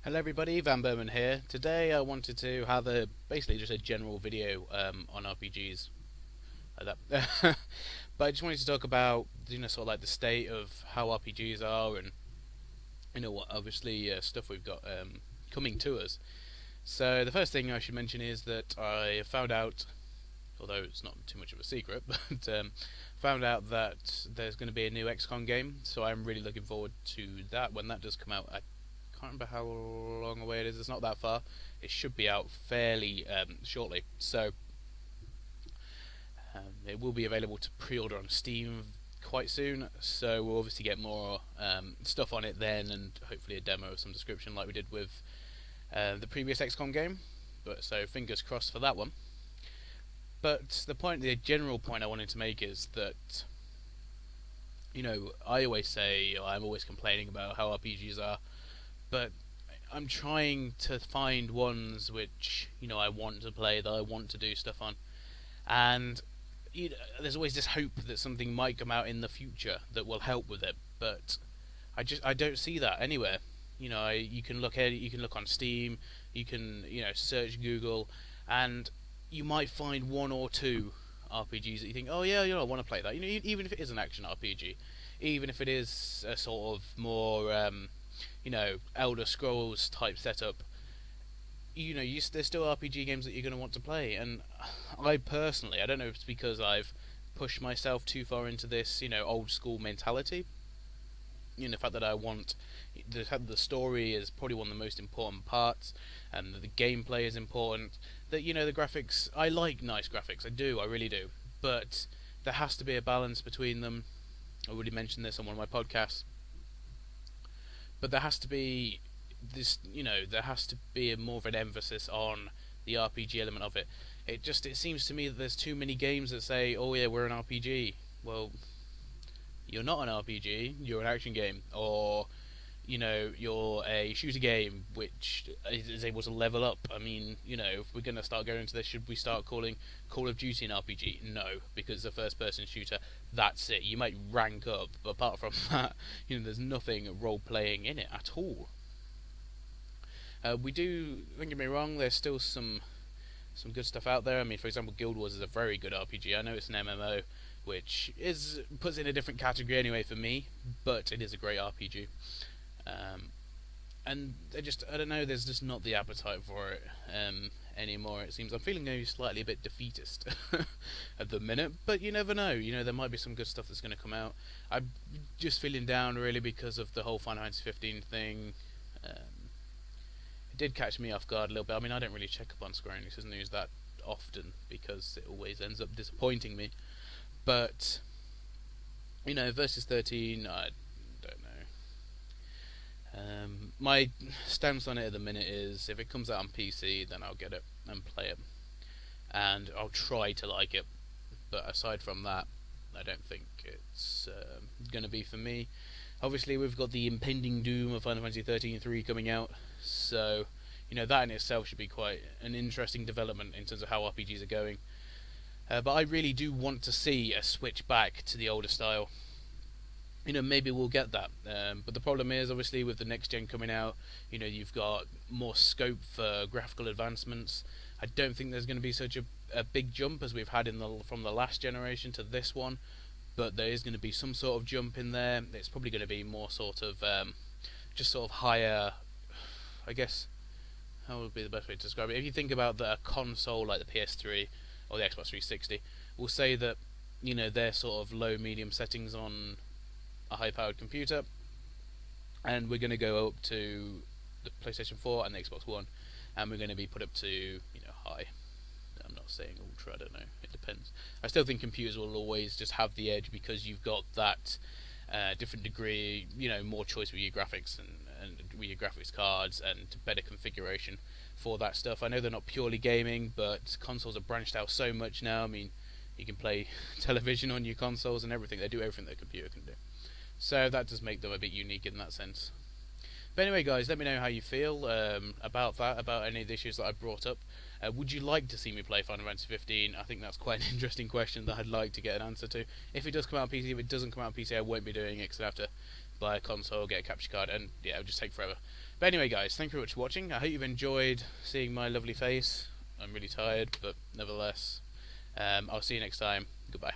Hello everybody, vanburman here. Today I wanted to have basically just a general video on RPGs like that. But I just wanted to talk about sort of like the state of how RPGs are and what obviously stuff we've got coming to us. So the first thing I should mention is that I found out, although it's not too much of a secret, but found out that there's going to be a new XCOM game. So I'm really looking forward to that when that does come out. I can't remember how long away it is. It's not that far. It should be out fairly shortly. So it will be available to pre-order on Steam quite soon. So we'll obviously get more stuff on it then, and hopefully a demo of some description like we did with the previous XCOM game. But so fingers crossed for that one. But the general point I wanted to make is that I always say I'm always complaining about how RPGs are, but I'm trying to find ones which I want to play, that I want to do stuff on, and there's always this hope that something might come out in the future that will help with it. But I don't see that anywhere. You can look on Steam, you can search Google, and you might find one or two RPGs that you think, oh yeah, I want to play that. Even if it is an action RPG, even if it is a sort of more Elder Scrolls type setup, there's still RPG games that you're going to want to play. And I personally, I don't know if it's because I've pushed myself too far into this, old school mentality. The fact that I want the story is probably one of the most important parts, and the gameplay is important. That the graphics, I like nice graphics, I really do, but there has to be a balance between them. I already mentioned this on one of my podcasts, but there has to be more of an emphasis on the RPG element of it. It seems to me that there's too many games that say, oh yeah, we're an RPG. Well, you're not an RPG, you're an action game, or you're a shooter game which is able to level up. I mean, if we're going to start going into this, should we start calling Call of Duty an RPG? No, because it's a first-person shooter. That's it. You might rank up, but apart from that, there's nothing role-playing in it at all. We do, don't get me wrong, there's still some good stuff out there. I mean, for example, Guild Wars is a very good RPG. I know it's an MMO, which puts it in a different category anyway for me, but it is a great RPG. And I don't know, there's just not the appetite for it anymore, it seems. I'm feeling maybe slightly a bit defeatist at the minute, but you never know. There might be some good stuff that's going to come out. I'm just feeling down really because of the whole Final Fantasy 15 thing. It did catch me off guard a little bit. I mean, I don't really check up on Square Enix's news that often because it always ends up disappointing me. But Versus 13, I don't know. My stance on it at the minute is if it comes out on PC, then I'll get it and play it, and I'll try to like it. But aside from that, I don't think it's going to be for me. Obviously, we've got the impending doom of Final Fantasy 13-3 coming out, so that in itself should be quite an interesting development in terms of how RPGs are going. But I really do want to see a switch back to the older style. Maybe we'll get that. But the problem is, obviously, with the next gen coming out, you've got more scope for graphical advancements. I don't think there's going to be such a big jump as we've had from the last generation to this one, but there is going to be some sort of jump in there. It's probably going to be more sort of just sort of higher, I guess. How would be the best way to describe it? If you think about a console like the PS3 or the Xbox 360, we'll say that they're sort of low medium settings on a high-powered computer, and we're going to go up to the PlayStation 4 and the Xbox One, and we're going to be put up to high. I'm not saying ultra, I don't know, it depends. I still think computers will always just have the edge because you've got that different degree, more choice with your graphics and with your graphics cards and better configuration for that stuff. I know they're not purely gaming, but consoles have branched out so much now. I mean, you can play television on your consoles and everything. They do everything that a computer can do. So that does make them a bit unique in that sense. But anyway, guys, let me know how you feel about that, about any of the issues that I brought up. Would you like to see me play Final Fantasy 15? I think that's quite an interesting question that I'd like to get an answer to. If it does come out on PC, if it doesn't come out on PC, I won't be doing it because I have to buy a console, get a capture card, and yeah, it'll just take forever. But anyway, guys, thank you very much for watching. I hope you've enjoyed seeing my lovely face. I'm really tired, but nevertheless, I'll see you next time. Goodbye.